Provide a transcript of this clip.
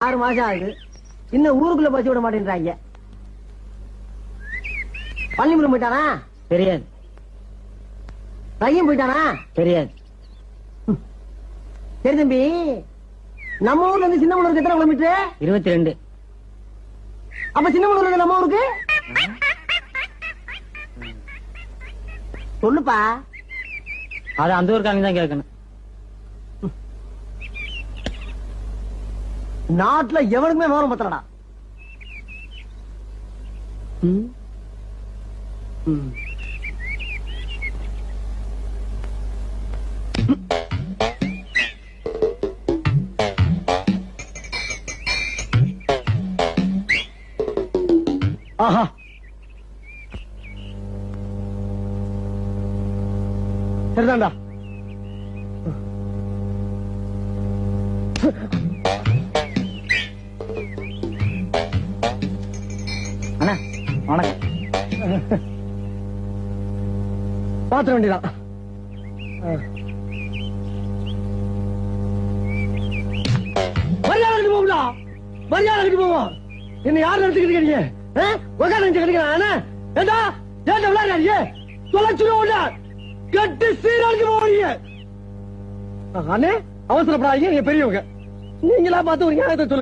6 மாசம் ஆகுது. இன்னும் ஊருக்குள்ள பசி விட மாட்டேன்றாங்க. பள்ளிமுறை போயிட்டானா? தெரியாது. பையன் போயிட்டானா? தெரியாது. சரி தம்பி, நம்ம ஊர்ல இருந்து சின்னமனூருக்கு எத்தனை கிலோமீட்டர்? 22. அப்ப சின்னமனூர்ல இருந்து நம்ம ஊருக்கு சொல்லுப்பா. அது அந்த ஊருக்காரங்க தான் கேட்கணும். நாட்டுல எவனுக்குமே விவரம் பத்தலடா. ஆஹா, சரிதான்டா. அண்ணா வணக்கம். பாத்திர வேண்டியதான். மரியாதை போகும்டா, மரியாதை போவோம். என்ன யார் நடத்திக்கிட்டு இருக்கீங்க? விளையாடுறீங்க தொலைச்சுருவோம். கட்டு சீராளுக்கு போவீங்க. அண்ணே அவசரப்படாதீங்க, நீங்க பெரியவங்க. நீங்களா பார்த்து ஒரு நியாயத்தை சொல்லுங்க.